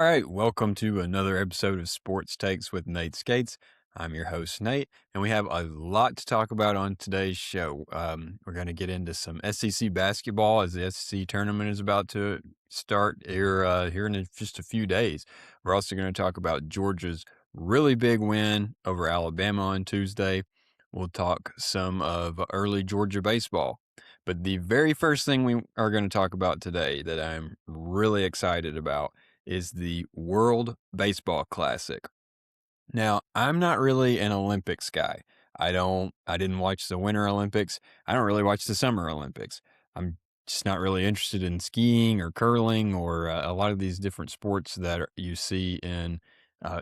All right, welcome to another episode of Sports Takes with Nate Skates. I'm your host, Nate, and we have a lot to talk about on today's show. We're going to get into some SEC basketball as the SEC tournament is about to start here in just a few days. We're also going to talk about Georgia's really big win over Alabama on Tuesday. We'll talk some of early Georgia baseball. But the very first thing we are going to talk about today that I'm really excited about is the World Baseball Classic. Now, I'm not really an Olympics guy. I didn't watch the Winter Olympics. I don't really watch the Summer Olympics. I'm just not really interested in skiing or curling or a lot of these different sports that you see in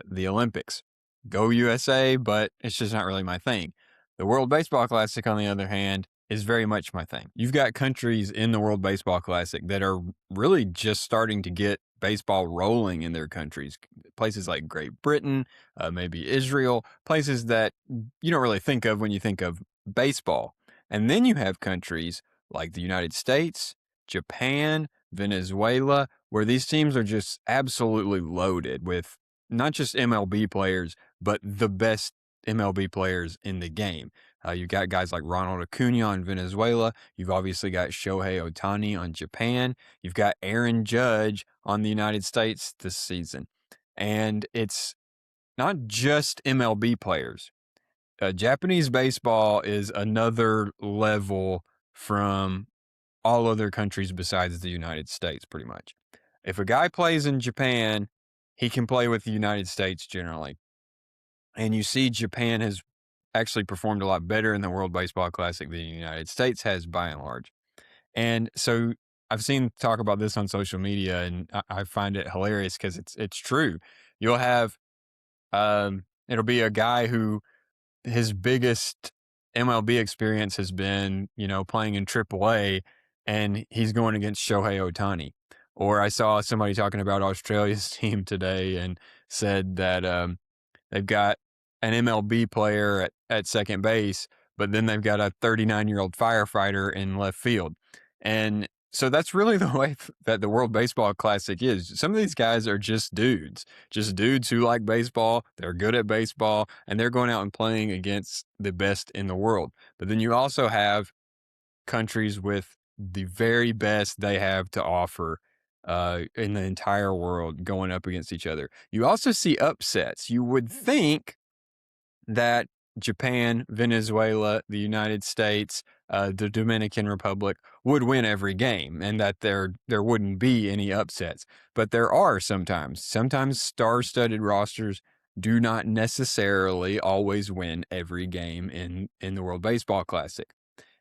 the Olympics. Go USA, but it's just not really my thing. The World Baseball Classic, on the other hand, is very much my thing. You've got countries in the World Baseball Classic that are really just starting to get baseball rolling in their countries. Places like Great Britain, maybe Israel, places that you don't really think of when you think of baseball. And then you have countries like the United States, Japan, Venezuela, where these teams are just absolutely loaded with not just MLB players, but the best MLB players in the game. You've got guys like Ronald Acuna on Venezuela. You've obviously got Shohei Ohtani on Japan. You've got Aaron Judge on the United States this season. And it's not just MLB players. Japanese baseball is another level from all other countries besides the United States, pretty much. If a guy plays in Japan, he can play with the United States generally. And you see Japan has actually performed a lot better in the World Baseball Classic than the United States has by and large. And so I've seen talk about this on social media, and I find it hilarious because it's true. You'll have it'll be a guy who his biggest MLB experience has been, playing in AAA, and he's going against Shohei Ohtani. Or I saw somebody talking about Australia's team today and said that they've got an MLB player at second base, but then they've got a 39-year-old firefighter in left field. And so that's really the way that the World Baseball Classic is. Some of these guys are just dudes who like baseball. They're good at baseball, and they're going out and playing against the best in the world. But then you also have countries with the very best they have to offer in the entire world going up against each other. You also see upsets. You would think that Japan, Venezuela, the United States, the Dominican Republic would win every game, and that there wouldn't be any upsets. But there are sometimes. Sometimes star-studded rosters do not necessarily always win every game in the World Baseball Classic.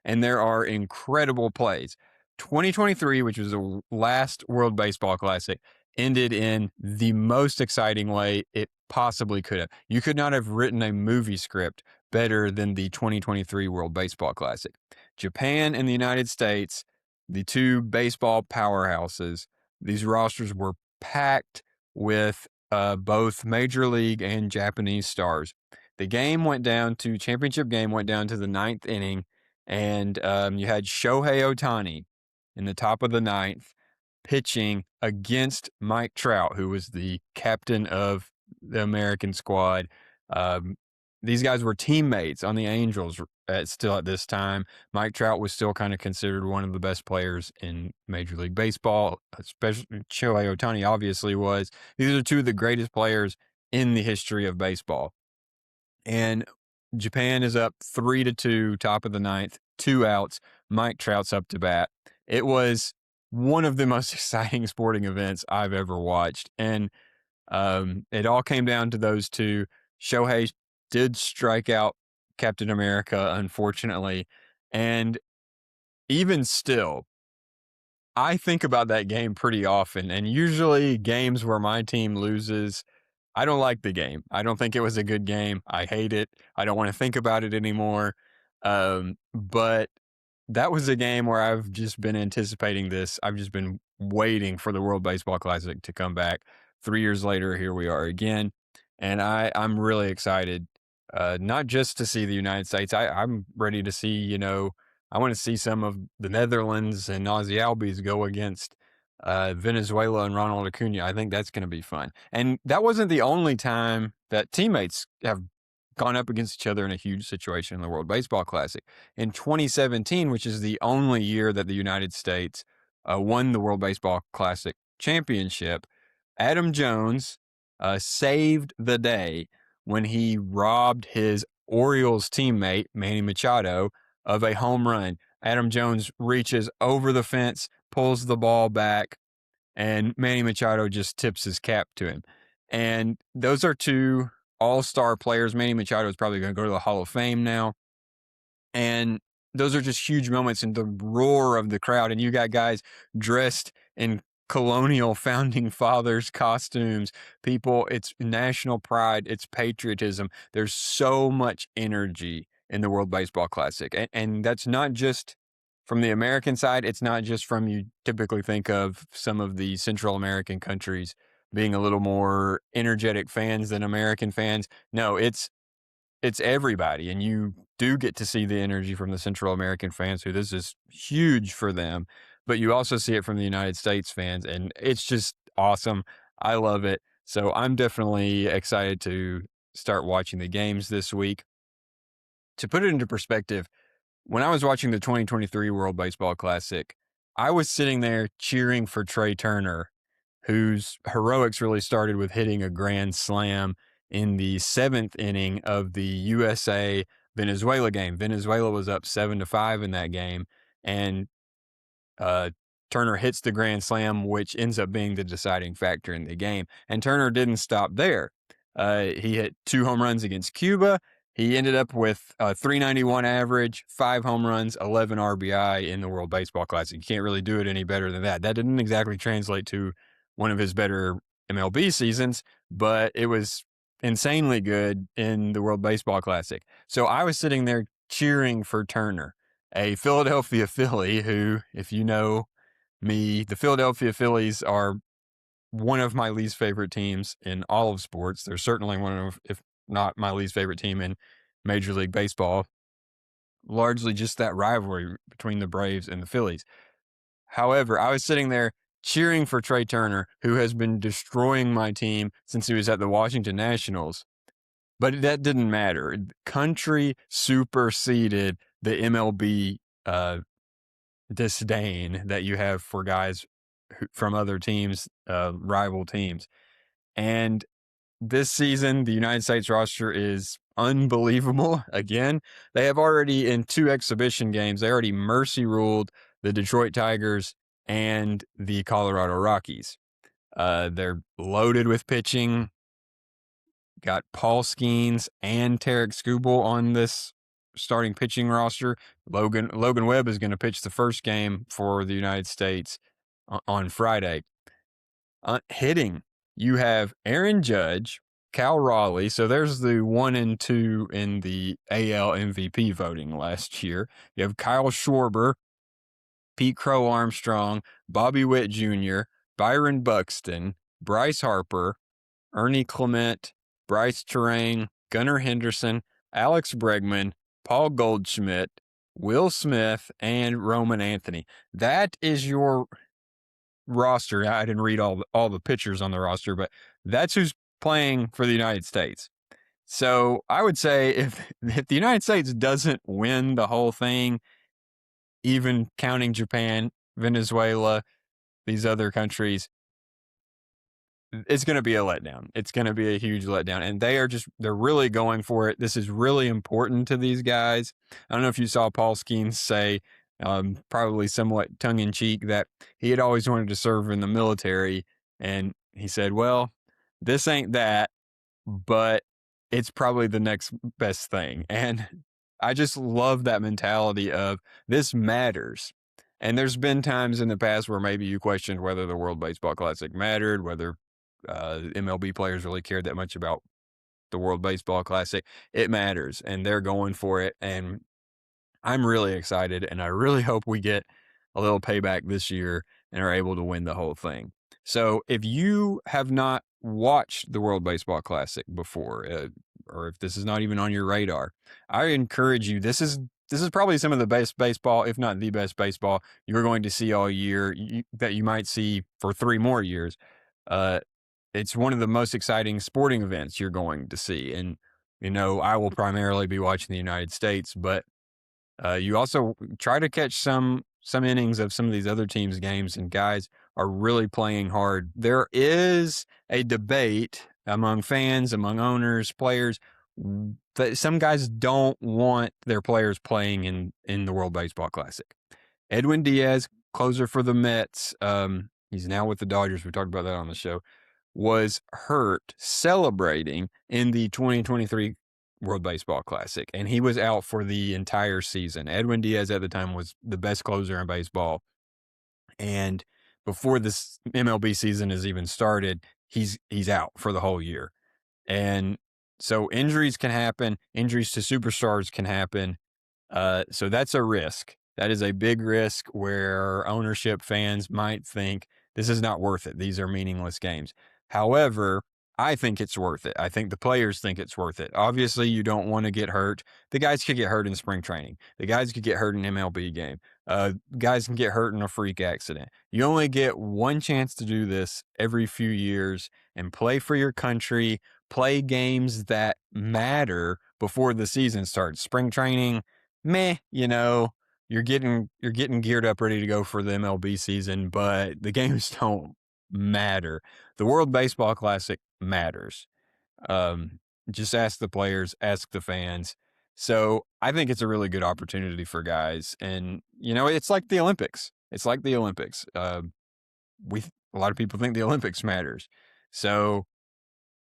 And there are incredible plays. 2023, which was the last World Baseball Classic, ended in the most exciting way it possibly could have. You could not have written a movie script better than the 2023 World Baseball Classic. Japan and the United States, the two baseball powerhouses, these rosters were packed with both Major League and Japanese stars. The championship game went down to the ninth inning, and you had Shohei Ohtani in the top of the ninth pitching against Mike Trout, who was the captain of the American squad. These guys were teammates on the Angels still at this time. Mike Trout was still kind of considered one of the best players in Major League Baseball, especially Shohei Ohtani obviously was. These are two of the greatest players in the history of baseball. And Japan is up 3-2, top of the ninth, 2 outs. Mike Trout's up to bat. It was one of the most exciting sporting events I've ever watched. And it all came down to those two. Shohei did strike out Captain America, unfortunately. And even still, I think about that game pretty often. And usually games where my team loses, I don't like the game. I don't think it was a good game. I hate it. I don't want to think about it anymore. But that was a game where I've just been anticipating this. I've just been waiting for the World Baseball Classic to come back. 3 years later, here we are again. And I'm really excited, not just to see the United States. I'm ready to see, I want to see some of the Netherlands and Aussie Albies go against Venezuela and Ronald Acuna. I think that's going to be fun. And that wasn't the only time that teammates have gone up against each other in a huge situation in the World Baseball Classic. In 2017, which is the only year that the United States won the World Baseball Classic championship, Adam Jones saved the day when he robbed his Orioles teammate, Manny Machado, of a home run. Adam Jones reaches over the fence, pulls the ball back, and Manny Machado just tips his cap to him. And those are two all-star players. Manny Machado is probably going to go to the Hall of Fame now. And those are just huge moments in the roar of the crowd. And you got guys dressed in colonial founding fathers costumes. People, it's national pride, it's patriotism. There's so much energy in the World Baseball Classic. And that's not just from the American side. It's not just from, you typically think of some of the Central American countries being a little more energetic fans than American fans. No, it's everybody. And you do get to see the energy from the Central American fans, who this is huge for them, but you also see it from the United States fans, and it's just awesome. I love it. So I'm definitely excited to start watching the games this week. To put it into perspective, when I was watching the 2023 World Baseball Classic, I was sitting there cheering for Trey Turner, whose heroics really started with hitting a grand slam in the seventh inning of the USA Venezuela game. Venezuela was up 7-5 in that game, and Turner hits the grand slam, which ends up being the deciding factor in the game. And Turner didn't stop there. He hit 2 home runs against Cuba. He ended up with a 391 average, 5 home runs, 11 RBI in the World Baseball Classic. You can't really do it any better than that. That didn't exactly translate to one of his better MLB seasons, but it was insanely good in the World Baseball Classic. So I was sitting there cheering for Turner, a Philadelphia Philly who, if you know me, the Philadelphia Phillies are one of my least favorite teams in all of sports. They're certainly one of, if not my least favorite team in Major League Baseball, largely just that rivalry between the Braves and the Phillies. However, I was sitting there cheering for Trey Turner, who has been destroying my team since he was at the Washington Nationals. But that didn't matter. Country superseded the MLB disdain that you have for guys from other teams, rival teams. And this season, the United States roster is unbelievable. Again, they have already, in 2 exhibition games, they already mercy ruled the Detroit Tigers and the Colorado Rockies. They're loaded with pitching. Got Paul Skeens and Tarek Skubal on this starting pitching roster. Logan Webb is going to pitch the first game for the United States on Friday. Hitting, you have Aaron Judge, Cal Raleigh. So there's the 1 and 2 in the AL MVP voting last year. You have Kyle Schwarber, Pete Crow Armstrong, Bobby Witt Jr., Byron Buxton, Bryce Harper, Ernie Clement, Bryce Terang, Gunnar Henderson, Alex Bregman, Paul Goldschmidt, Will Smith, and Roman Anthony. That is your roster. I didn't read all the pitchers on the roster, but that's who's playing for the United States. So I would say if the United States doesn't win the whole thing, even counting Japan, Venezuela, these other countries, it's going to be a letdown. It's going to be a huge letdown. And they're really going for it. This is really important to these guys. I don't know if you saw Paul Skeens say, probably somewhat tongue in cheek, that he had always wanted to serve in the military. And he said, well, this ain't that, but it's probably the next best thing. And I just love that mentality of this matters. And there's been times in the past where maybe you questioned whether the World Baseball Classic mattered, whether MLB players really cared that much about the World Baseball Classic. It matters, and they're going for it. And I'm really excited, and I really hope we get a little payback this year and are able to win the whole thing. So if you have not watched the World Baseball Classic before, or if this is not even on your radar, I encourage you. This is this is probably some of the best baseball, if not the best baseball, you're going to see all year, that you might see for 3 more years. Uh, it's one of the most exciting sporting events you're going to see. And, I will primarily be watching the United States, but you also try to catch some innings of some of these other teams' games, and guys are really playing hard. There is a debate among fans, among owners, players, that some guys don't want their players playing in the World Baseball Classic. Edwin Díaz, closer for the Mets, he's now with the Dodgers. We talked about that on the show. Was hurt celebrating in the 2023 World Baseball Classic, and he was out for the entire season. Edwin Díaz at the time was the best closer in baseball, and before this MLB season has even started, he's out for the whole year. And so injuries can happen. Injuries to superstars can happen. So that's a risk. That is a big risk where ownership, fans might think this is not worth it. These are meaningless games. However, I think it's worth it. I think the players think it's worth it. Obviously, you don't want to get hurt. The guys could get hurt in spring training. The guys could get hurt in an MLB game. Guys can get hurt in a freak accident. You only get one chance to do this every few years and play for your country, play games that matter before the season starts. Spring training, meh, you're getting geared up, ready to go for the MLB season, but the games don't matter. The World Baseball Classic matters. Just ask the players, ask the fans. So I think it's a really good opportunity for guys. And, it's like the Olympics. It's like the Olympics. A lot of people think the Olympics matters. So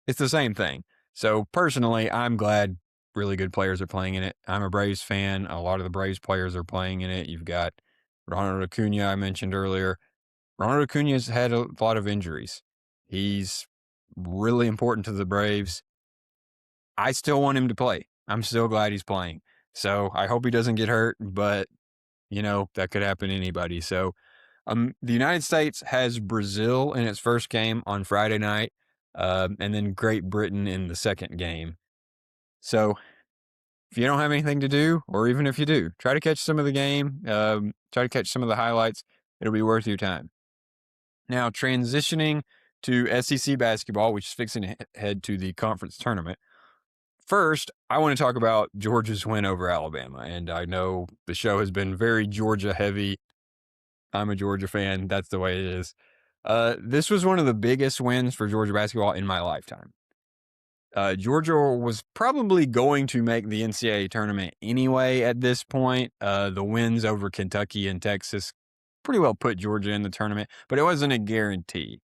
it's the same thing. So personally, I'm glad really good players are playing in it. I'm a Braves fan. A lot of the Braves players are playing in it. You've got Ronald Acuna, I mentioned earlier. Ronald Acuna's had a lot of injuries. He's really important to the Braves. I still want him to play. I'm still glad he's playing. So I hope he doesn't get hurt, but, that could happen to anybody. So the United States has Brazil in its first game on Friday night, and then Great Britain in the second game. So if you don't have anything to do, or even if you do, try to catch some of the game, try to catch some of the highlights. It'll be worth your time. Now, transitioning to SEC basketball, which is fixing to head to the conference tournament. First, I want to talk about Georgia's win over Alabama. And I know the show has been very Georgia heavy. I'm a Georgia fan. That's the way it is. This was one of the biggest wins for Georgia basketball in my lifetime. Georgia was probably going to make the NCAA tournament anyway at this point. The wins over Kentucky and Texas pretty well put Georgia in the tournament, but it wasn't a guarantee.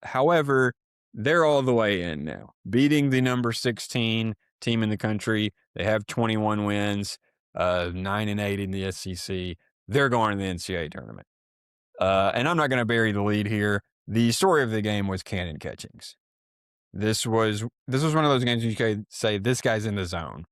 However, they're all the way in now, beating the number 16 team in the country. They have 21 wins, 9-8 in the SEC. They're going to the NCAA tournament. And I'm not going to bury the lead here. The story of the game was Cannon Catchings. This was one of those games you could say this guy's in the zone.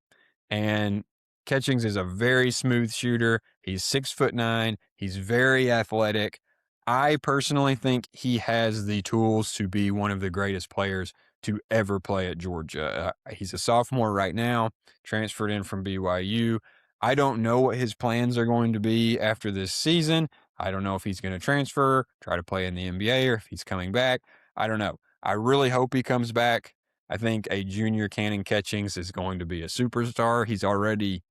And Catchings is a very smooth shooter. He's 6'9". He's very athletic. I personally think he has the tools to be one of the greatest players to ever play at Georgia. He's a sophomore right now, transferred in from BYU. I don't know what his plans are going to be after this season. I don't know if he's going to transfer, try to play in the NBA, or if he's coming back. I don't know. I really hope he comes back. I think a junior Cannon Catchings is going to be a superstar. He's already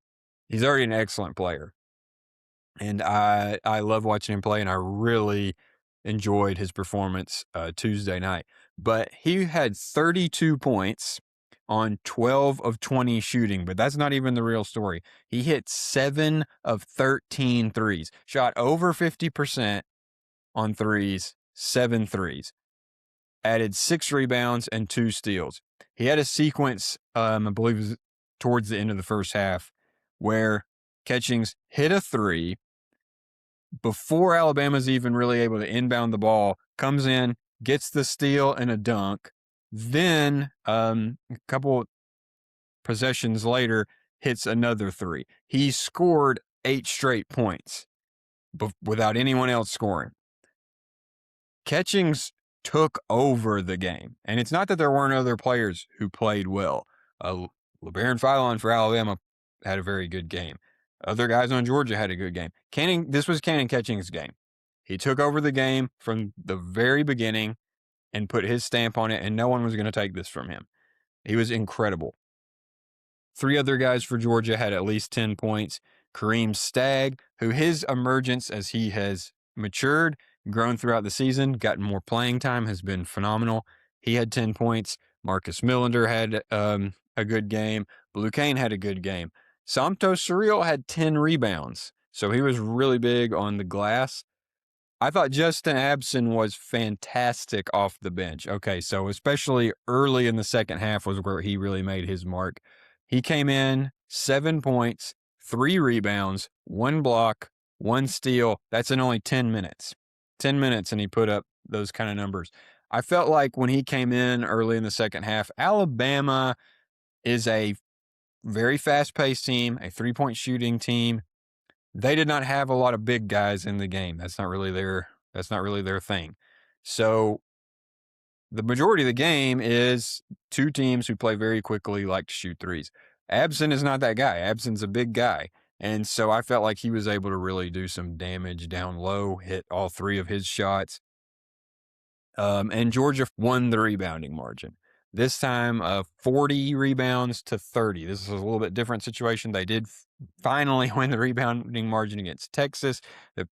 an excellent player. And I love watching him play, and I really enjoyed his performance Tuesday night. But he had 32 points on 12 of 20 shooting, but that's not even the real story. He hit 7 of 13 threes, shot over 50% on threes, 7 threes, added 6 rebounds and 2 steals. He had a sequence, I believe it was towards the end of the first half, where Catchings hit a 3 before Alabama's even really able to inbound the ball, comes in, gets the steal and a dunk. Then a couple possessions later, hits another 3. He scored 8 straight points without anyone else scoring. Catchings took over the game. And it's not that there weren't other players who played well. LeBaron Philon for Alabama had a very good game. Other guys on Georgia had a good game. This was Cannon Ketching's game. He took over the game from the very beginning and put his stamp on it, and no one was going to take this from him. He was incredible. 3 other guys for Georgia had at least 10 points. Kareem Stagg, who his emergence as he has matured, grown throughout the season, gotten more playing time, has been phenomenal. He had 10 points. Marcus Millender had a good game. Blue Kane had a good game. Santos Surreal had 10 rebounds, so he was really big on the glass. I thought Justin Abson was fantastic off the bench. Okay, so especially early in the second half was where he really made his mark. He came in 7 points, 3 rebounds, 1 block, 1 steal. That's in only 10 minutes. 10 minutes, and he put up those kind of numbers. I felt like when he came in early in the second half, Alabama is a very fast-paced team, a 3-point shooting team. They did not have a lot of big guys in the game. That's not really their thing. So the majority of the game is 2 teams who play very quickly, like to shoot threes. Abson is not that guy. Abson's a big guy. And so I felt like he was able to really do some damage down low, hit all 3 of his shots. And Georgia won the rebounding margin. This time, 40 rebounds to 30. This is a little bit different situation. They did finally win the rebounding margin against Texas a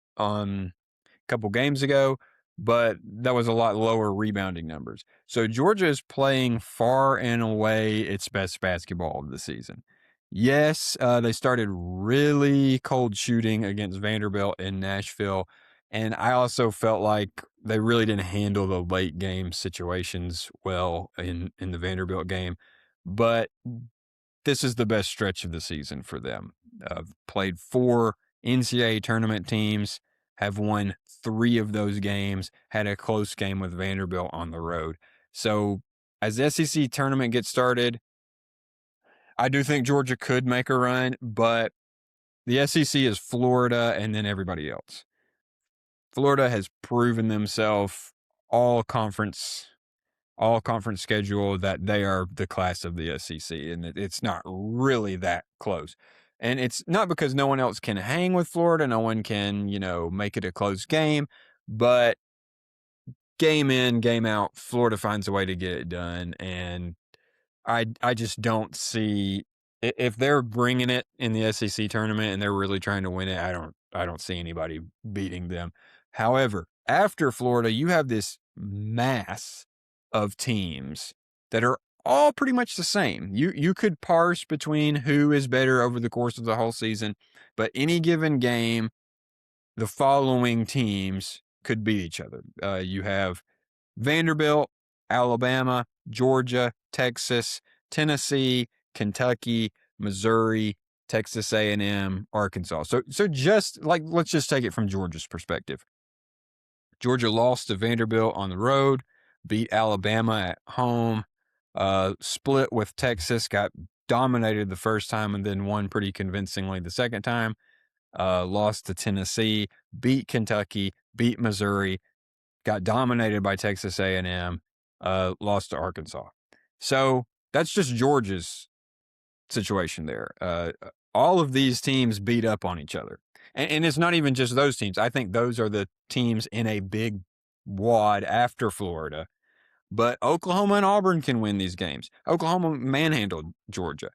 couple games ago, but that was a lot lower rebounding numbers. So Georgia is playing far and away its best basketball of the season. Yes, they started really cold shooting against Vanderbilt in Nashville, and I also felt like they really didn't handle the late game situations well in the Vanderbilt game. But this is the best stretch of the season for them. Played 4 NCAA tournament teams, have won 3 of those games, had a close game with Vanderbilt on the road. So as the SEC tournament gets started, I do think Georgia could make a run, but the SEC is Florida and then everybody else. Florida has proven themselves all conference schedule that they are the class of the SEC, and it's not really that close. And it's not because no one else can hang with Florida. No one can, make it a close game, but game in, game out, Florida finds a way to get it done. And I just don't see, if they're bringing it in the SEC tournament and they're really trying to win it, I don't see anybody beating them. However, after Florida, you have this mass of teams that are all pretty much the same. You could parse between who is better over the course of the whole season, but any given game, the following teams could beat each other. You have Vanderbilt, Alabama, Georgia, Texas, Tennessee, Kentucky, Missouri, Texas A&M, Arkansas. So just like, let's just take it from Georgia's perspective. Georgia lost to Vanderbilt on the road, beat Alabama at home, split with Texas, got dominated the first time and then won pretty convincingly the second time, lost to Tennessee, beat Kentucky, beat Missouri, got dominated by Texas A&M, lost to Arkansas. So that's just Georgia's situation there. All of these teams beat up on each other. And it's not even just those teams. I think those are the teams in a big wad after Florida. But Oklahoma and Auburn can win these games. Oklahoma manhandled Georgia.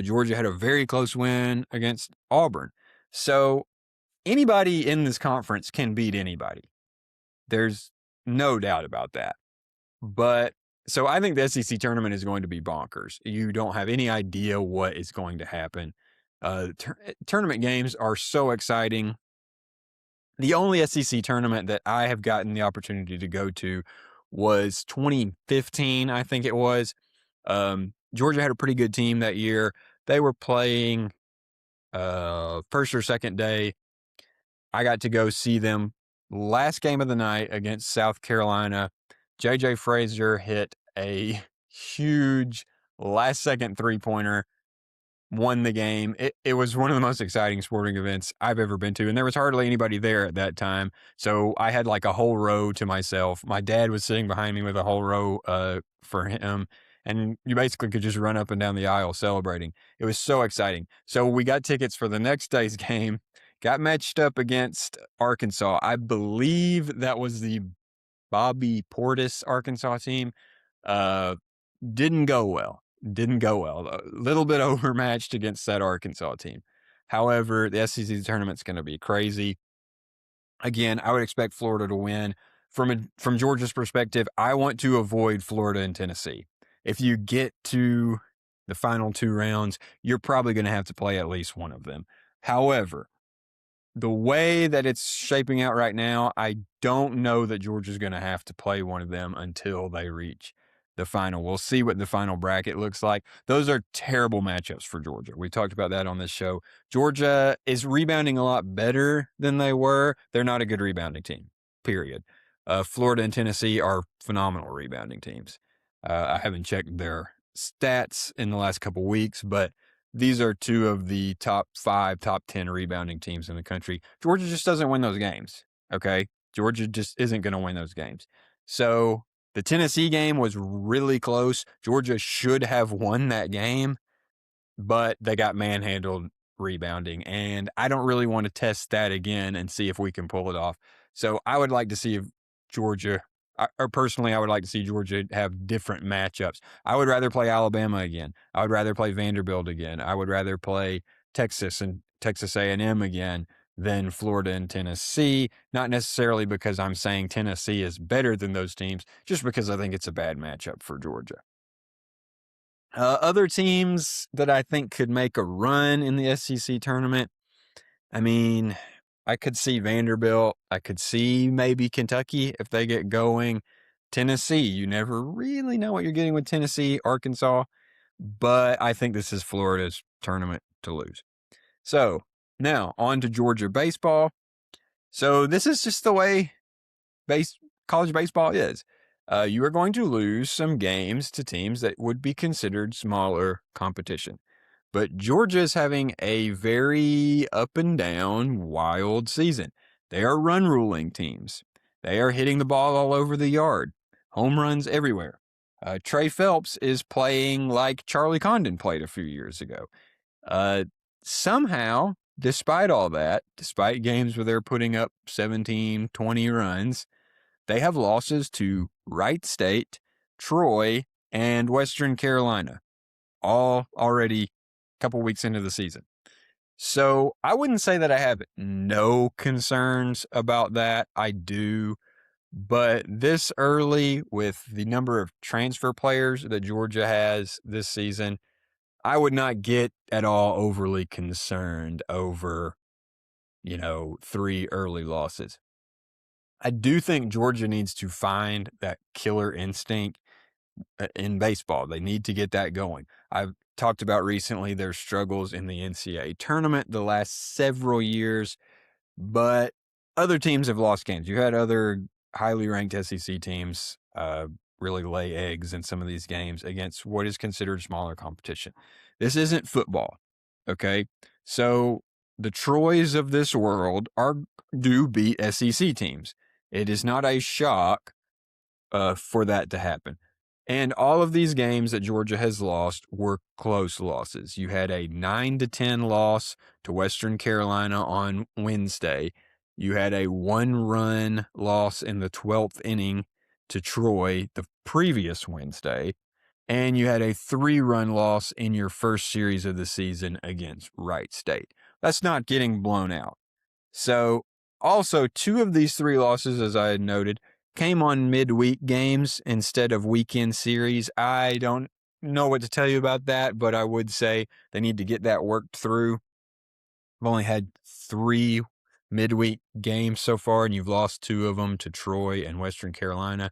Georgia had a very close win against Auburn. So anybody in this conference can beat anybody. There's no doubt about that. But so I think the SEC tournament is going to be bonkers. You don't have any idea what is going to happen. Tournament games are so exciting. The only SEC tournament that I have gotten the opportunity to go to was 2015, I think it was. Georgia had a pretty good team that year. They were playing first or second day. I got to go see them last game of the night against South Carolina. J.J. Frazier hit a huge last-second three-pointer, won the game. It was one of the most exciting sporting events I've ever been to, and there was hardly anybody there at that time, so I had like a whole row to myself. My dad was sitting behind me with a whole row for him, and you basically could just run up and down the aisle celebrating. It was so exciting. So we got tickets for the next day's game, got matched up against Arkansas. I believe that was the Bobby Portis Arkansas team. Didn't go well. A little bit overmatched against that Arkansas team. However, the SEC tournament's going to be crazy. Again, I would expect Florida to win. From Georgia's perspective, I want to avoid Florida and Tennessee. If you get to the final 2 rounds, you're probably going to have to play at least one of them. However, the way that it's shaping out right now, I don't know that Georgia's going to have to play one of them until they reach the final. We'll see what the final bracket looks like. Those are terrible matchups for Georgia. We talked about that on this show. Georgia is rebounding a lot better than they were. They're not a good rebounding team, period. Florida and Tennessee are phenomenal rebounding teams. I haven't checked their stats in the last couple weeks, but these are 2 of the top 5, top 10 rebounding teams in the country. Georgia just doesn't win those games, okay? Georgia just isn't going to win those games. So the Tennessee game was really close. Georgia should have won that game, but they got manhandled rebounding, and I don't really want to test that again and see if we can pull it off. So I would like to see if Georgia, or personally, I would like to see Georgia have different matchups. I would rather play Alabama again. I would rather play Vanderbilt again. I would rather play Texas and Texas A&M again than Florida and Tennessee. Not necessarily because I'm saying Tennessee is better than those teams, just because I think it's a bad matchup for Georgia. Other teams that I think could make a run in the SEC tournament, I mean, I could see Vanderbilt. I could see maybe Kentucky if they get going. Tennessee, you never really know what you're getting with Tennessee, Arkansas, but I think this is Florida's tournament to lose. So now on to Georgia baseball. So this is just the way college baseball is. You are going to lose some games to teams that would be considered smaller competition. But Georgia is having a very up and down, wild season. They are run ruling teams. They are hitting the ball all over the yard. Home runs everywhere. Trey Phelps is playing like Charlie Condon played a few years ago. Somehow, despite all that, despite games where they're putting up 17, 20 runs, they have losses to Wright State, Troy, and Western Carolina, all already a couple weeks into the season. So I wouldn't say that I have no concerns about that. I do. But this early, with the number of transfer players that Georgia has this season, I would not get at all overly concerned over, 3 early losses. I do think Georgia needs to find that killer instinct in baseball. They need to get that going. I've talked about recently their struggles in the NCAA tournament the last several years, but other teams have lost games. You had other highly ranked SEC teams really lay eggs in some of these games against what is considered smaller competition. This isn't football, okay? So the Troys of this world do beat SEC teams. It is not a shock for that to happen. And all of these games that Georgia has lost were close losses. You had a 9-10 loss to Western Carolina on Wednesday. You had a 1-run loss in the 12th inning to Troy the previous Wednesday. And you had a 3-run loss in your first series of the season against Wright State. That's not getting blown out. So also 2 of these 3 losses, as I had noted, came on midweek games instead of weekend series. I don't know what to tell you about that, but I would say they need to get that worked through. I've only had 3 midweek games so far, and you've lost 2 of them to Troy and Western Carolina.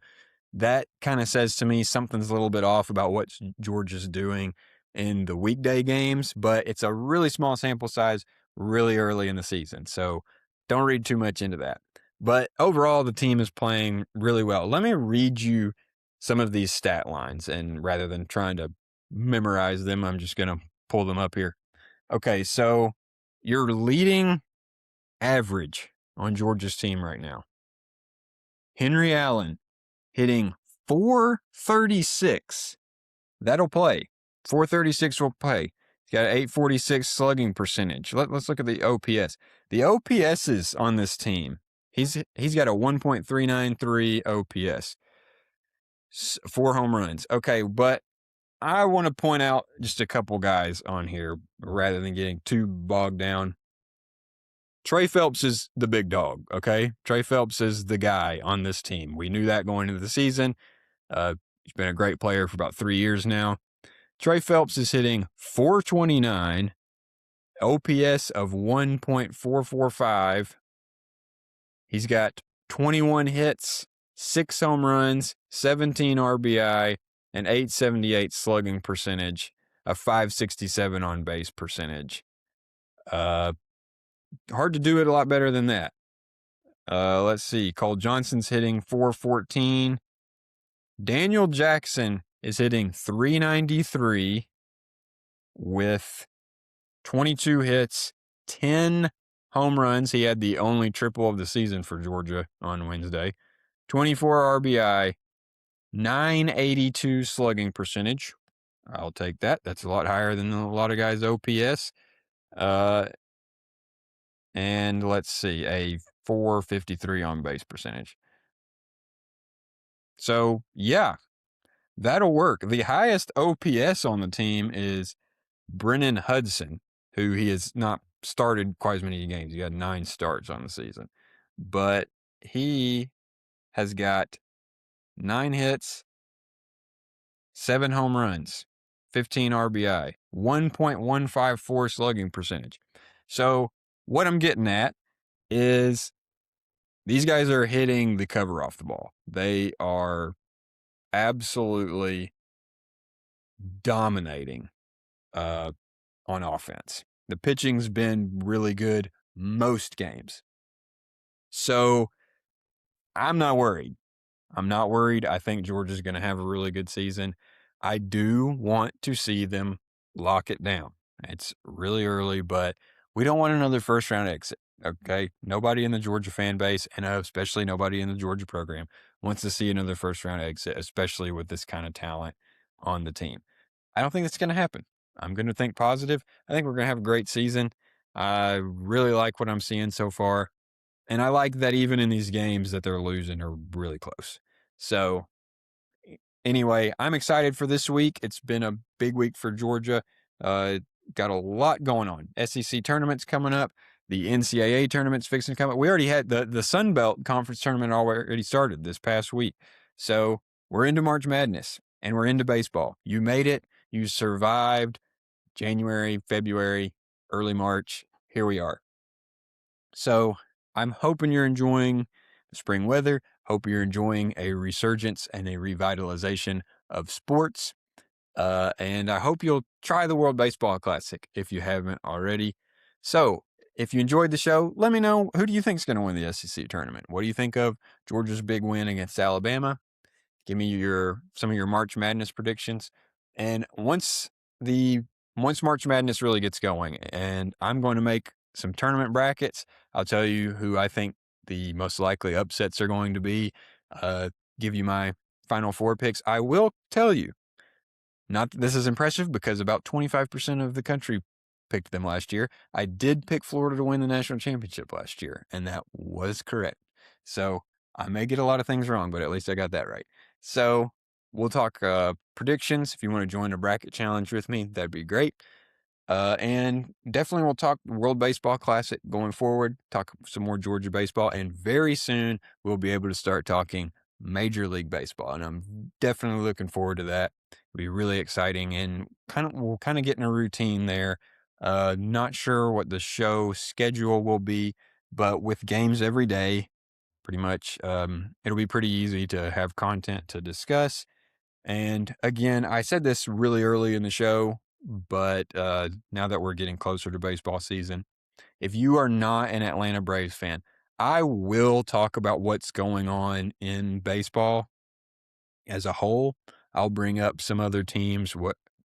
That kind of says to me something's a little bit off about what Georgia's doing in the weekday games, but it's a really small sample size really early in the season. So don't read too much into that. But overall, the team is playing really well. Let me read you some of these stat lines, and rather than trying to memorize them, I'm just going to pull them up here. Okay, so your leading average on Georgia's team right now, Henry Allen, hitting .436 That'll play. 436 will play. He's got an 846 slugging percentage. Let's look at the OPS. The OPSs on this team. He's got a 1.393 OPS. 4 home runs. Okay, but I want to point out just a couple guys on here rather than getting too bogged down. Trey Phelps is the big dog, okay? Trey Phelps is the guy on this team. We knew that going into the season. He's been a great player for about 3 years now. Trey Phelps is hitting 429, OPS of 1.445. He's got 21 hits, 6 home runs, 17 RBI, and 878 slugging percentage, a 567 on base percentage. Hard to do it a lot better than that. Let's see. Cole Johnson's hitting 414. Daniel Jackson is hitting 393 with 22 hits, 10 home runs. He had the only triple of the season for Georgia on Wednesday. 24 RBI, 982 slugging percentage. I'll take that. That's a lot higher than a lot of guys' OPS. And let's see, a 453 on base percentage. So, yeah, that'll work. The highest OPS on the team is Brennan Hudson, who he has not started quite as many games. He got 9 starts on the season. But he has got 9 hits, 7 home runs, 15 RBI, 1.154 slugging percentage. So what I'm getting at is these guys are hitting the cover off the ball. They are absolutely dominating on offense. The pitching's been really good most games. So I'm not worried. I think Georgia's going to have a really good season. I do want to see them lock it down. It's really early, but we don't want another first-round exit, okay? Nobody in the Georgia fan base, and especially nobody in the Georgia program, wants to see another first-round exit, especially with this kind of talent on the team. I don't think that's going to happen. I'm going to think positive. I think we're going to have a great season. I really like what I'm seeing so far. And I like that even in these games that they're losing are really close. So anyway, I'm excited for this week. It's been a big week for Georgia. Got a lot going on. SEC tournaments coming up. The NCAA tournament's fixing to come up. We already had the Sun Belt Conference tournament already started this past week. So we're into March Madness and we're into baseball. You made it. You survived January, February, early March. Here we are. So I'm hoping you're enjoying the spring weather. Hope you're enjoying a resurgence and a revitalization of sports. And I hope you'll try the World Baseball Classic if you haven't already. So if you enjoyed the show, let me know, who do you think is going to win the SEC tournament? What do you think of Georgia's big win against Alabama? Give me some of your March Madness predictions. And once March Madness really gets going, and I'm going to make some tournament brackets, I'll tell you who I think the most likely upsets are going to be. Give you my Final Four picks. I will tell you, not that this is impressive because about 25% of the country picked them last year. I did pick Florida to win the national championship last year, and that was correct. So I may get a lot of things wrong, but at least I got that right. So we'll talk predictions. If you want to join a bracket challenge with me, that'd be great. And definitely we'll talk World Baseball Classic going forward, talk some more Georgia baseball, and very soon we'll be able to start talking Major League Baseball. And I'm definitely looking forward to that. It'll be really exciting, and we'll kind of get in a routine there. Not sure what the show schedule will be, but with games every day, pretty much, it'll be pretty easy to have content to discuss. And again, I said this really early in the show, but now that we're getting closer to baseball season, if you are not an Atlanta Braves fan, I will talk about what's going on in baseball as a whole. I'll bring up some other teams,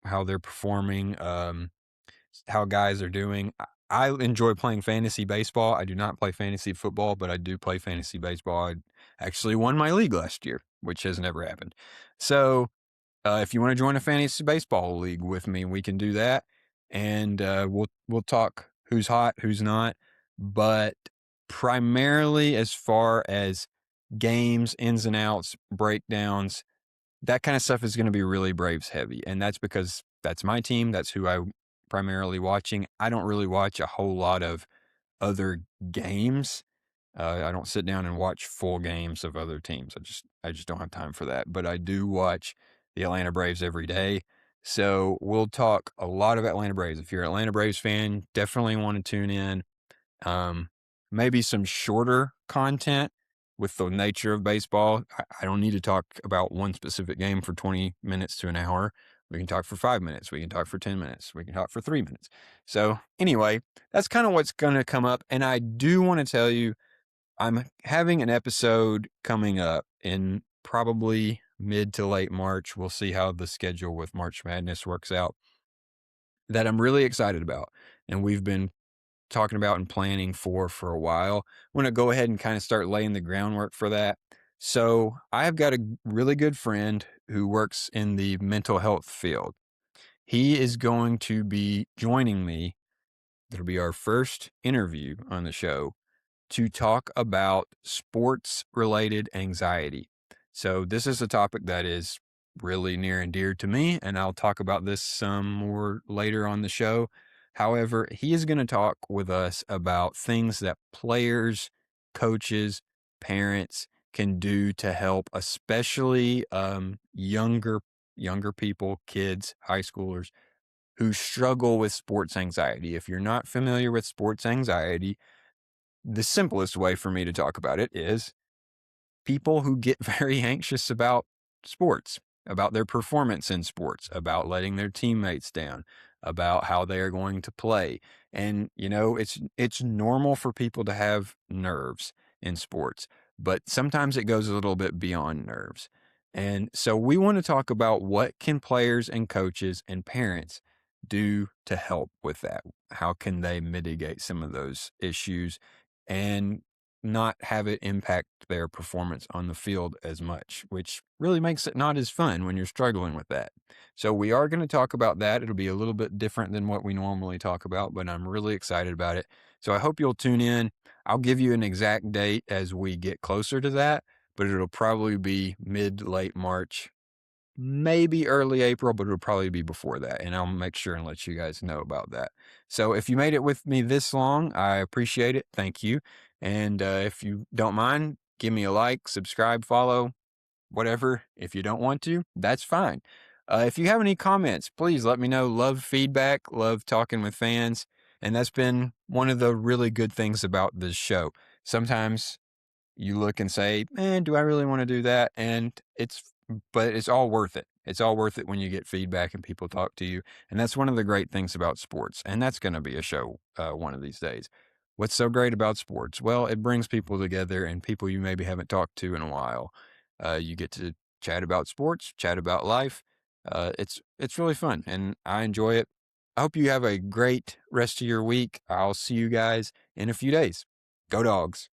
how they're performing, how guys are doing. I enjoy playing fantasy baseball. I do not play fantasy football, but I do play fantasy baseball. I actually won my league last year, which has never happened. So If you want to join a fantasy baseball league with me, we can do that, and we'll talk who's hot, who's not. But primarily, as far as games, ins and outs, breakdowns, that kind of stuff is going to be really Braves heavy, and that's because that's my team. That's who I'm primarily watching. I don't really watch a whole lot of other games. I don't sit down and watch full games of other teams. I just don't have time for that. But I do watch the Atlanta Braves every day. So we'll talk a lot of Atlanta Braves. If you're an Atlanta Braves fan, definitely want to tune in. Um, Maybe some shorter content with the nature of baseball. I don't need to talk about one specific game for 20 minutes to an hour. We can talk for 5 minutes. We can talk for 10 minutes. We can talk for 3 minutes. So anyway, that's kind of what's going to come up. And I do want to tell you, I'm having an episode coming up in probably mid to late March. We'll see how the schedule with March Madness works out, that I'm really excited about. And we've been talking about and planning for a while. I want to go ahead and kind of start laying the groundwork for that. So I've got a really good friend who works in the mental health field. He is going to be joining me. It'll be our first interview on the show to talk about sports related anxiety. So this is a topic that is really near and dear to me, and I'll talk about this some more later on the show. However, he is going to talk with us about things that players, coaches, parents can do to help, especially younger people, kids, high schoolers who struggle with sports anxiety. If you're not familiar with sports anxiety, the simplest way for me to talk about it is people who get very anxious about sports, about their performance in sports, about letting their teammates down, about how they are going to play. And it's normal for people to have nerves in sports, but sometimes it goes a little bit beyond nerves. And so we want to talk about what can players and coaches and parents do to help with that. How can they mitigate some of those issues and not have it impact their performance on the field as much, which really makes it not as fun when you're struggling with that. So we are going to talk about that. It'll be a little bit different than what we normally talk about, but I'm really excited about it. So I hope you'll tune in. I'll give you an exact date as we get closer to that, but it'll probably be late March, maybe early April, but it'll probably be before that. And I'll make sure and let you guys know about that. So if you made it with me this long, I appreciate it. Thank you. And if you don't mind, give me a like, subscribe, follow, whatever. If you don't want to, that's fine. If you have any comments, please let me know. Love feedback, love talking with fans. And that's been one of the really good things about this show. Sometimes you look and say, man, do I really want to do that? But it's all worth it. It's all worth it when you get feedback and people talk to you. And that's one of the great things about sports. And that's going to be a show one of these days. What's so great about sports? Well, it brings people together and people you maybe haven't talked to in a while. You get to chat about sports, chat about life. It's really fun and I enjoy it. I hope you have a great rest of your week. I'll see you guys in a few days. Go Dogs.